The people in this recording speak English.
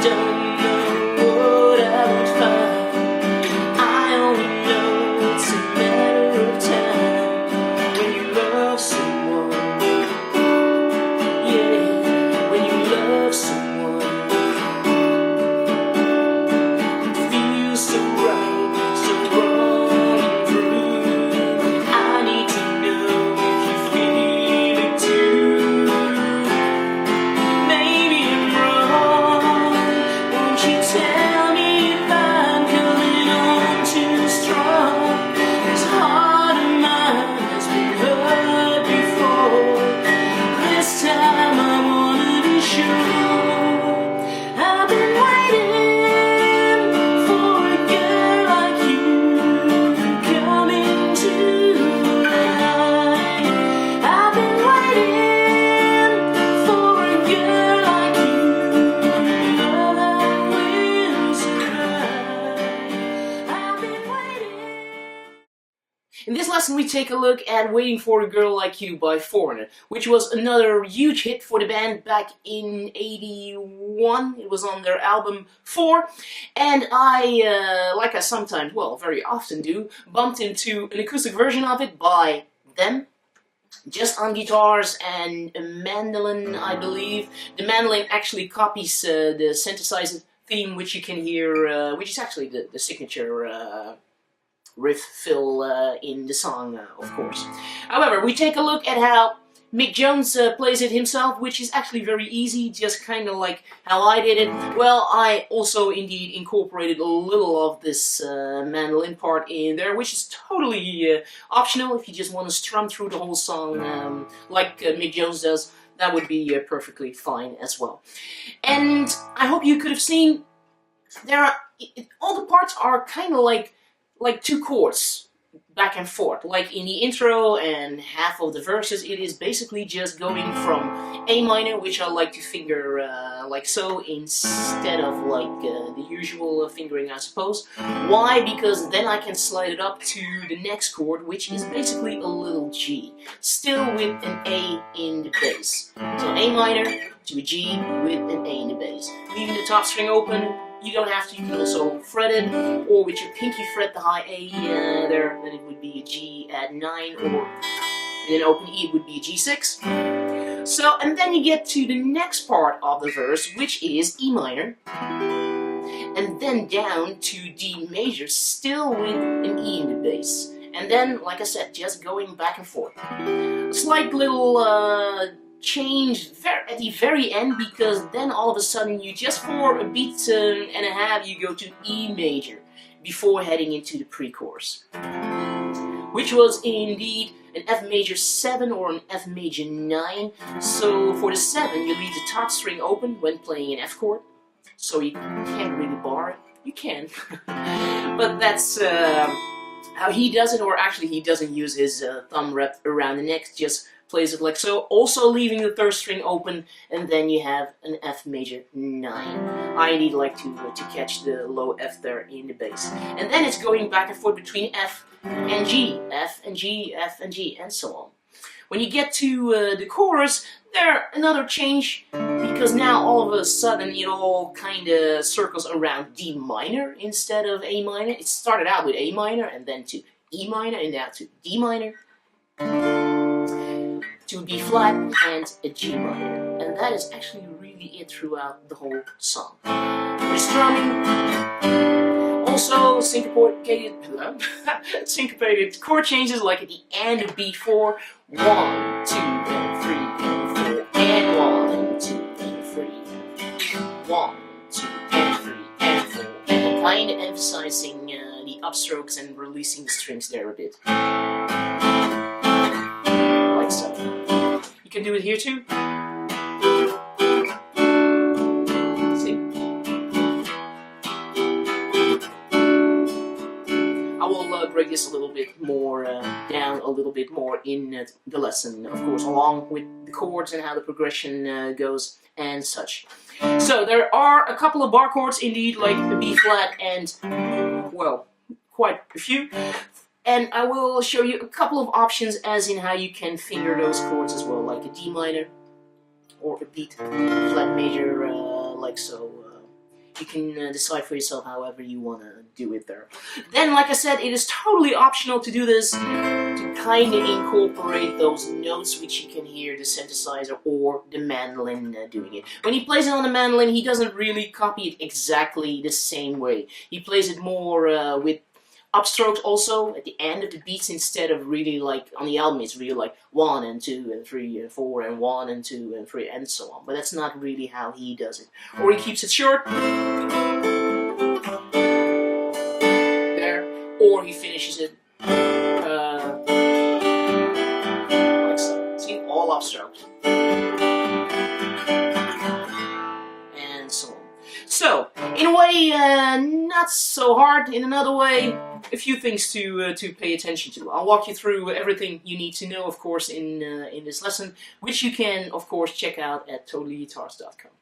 don't know what I would find. I only know it's a matter of time. When you love someone, yeah, when you love someone, it feels so right, so wrong and true. I need to know if you feel it too. Maybe I'm wrong. Won't you tell me if I'm coming on too strong? This heart of mine has been hurt before. This time I wanna be sure. I've been waiting for a girl like you to come into life. I've been waiting for a girl like you. Love that wins tonight. I've been waiting. In this lesson we take a look at Waiting for a Girl Like You by Foreigner, which was another huge hit for the band back in '81. It was on their album 4, and I, like I sometimes, well, very often do, bumped into an acoustic version of it by them, just on guitars and a mandolin, I believe. The mandolin actually copies the synthesizer theme, which you can hear, which is actually the signature riff fill in the song, of course. However, we take a look at how Mick Jones plays it himself, which is actually very easy, just kind of like how I did it. Well, I also indeed incorporated a little of this mandolin part in there, which is totally optional. If you just want to strum through the whole song like Mick Jones does, that would be perfectly fine as well. And I hope you could have seen, there are all the parts are kind of like two chords back and forth. Like in the intro and half of the verses, it is basically just going from A minor, which I like to finger like so, instead of like the usual fingering, I suppose. Why? Because then I can slide it up to the next chord, which is basically a little G, still with an A in the bass. So A minor to a G with an A in the bass. Leaving the top string open. You don't have to, you can also fret it, or with your pinky fret the high A there, then it would be a G at 9, or in an open E it would be a G6. So, and then you get to the next part of the verse, which is E minor, and then down to D major, still with an E in the bass. And then, like I said, just going back and forth. A slight little change at the very end, because then all of a sudden you just for a beat and a half you go to E major before heading into the pre-chorus, which was indeed an F major 7 or an F major 9. So for the 7 you leave the top string open when playing an F chord, so you can't really bar it. You can, but that's how he does it, or actually he doesn't use his thumb wrapped around the neck, just plays it like so, also leaving the third string open, and then you have an F major 9. I indeed like to catch the low F there in the bass. And then it's going back and forth between F and G, F and G, F and G, and so on. When you get to the chorus, there another change, because now all of a sudden it all kind of circles around D minor instead of A minor. It started out with A minor, and then to E minor, and now to D minor, to B flat, and a G minor. And that is actually really it throughout the whole song. For strumming, also syncopated chord changes, like at the end of B4, 1, 2, and 3, and 4, and 1, 2, and 3, 1, 2, and 3, and 4, and kind of emphasizing the upstrokes and releasing the strings there a bit. Like so. You can do it here too. See? I will break this a little bit more down, a little bit more in the lesson, of course, along with the chords and how the progression goes and such. So there are a couple of bar chords indeed, like the B flat and, well, quite a few. And I will show you a couple of options as in how you can finger those chords as well, like a D minor or a beat flat major, like so. you can decide for yourself however you want to do it there. Then, like I said, it is totally optional to do this, to kind of incorporate those notes which you can hear the synthesizer or the mandolin doing it. When he plays it on the mandolin, he doesn't really copy it exactly the same way. He plays it more with upstrokes also at the end of the beats, instead of really like on the album it's really like 1 and 2 and 3 and 4 and 1 and 2 and 3 and so on. But that's not really how he does it. Or he keeps it short there, or he finishes it like so. See, all upstrokes and so on. So in a way, not so hard. In another way, a few things to pay attention to. I'll walk you through everything you need to know, of course, in this lesson, which you can, of course, check out at totallyguitars.com.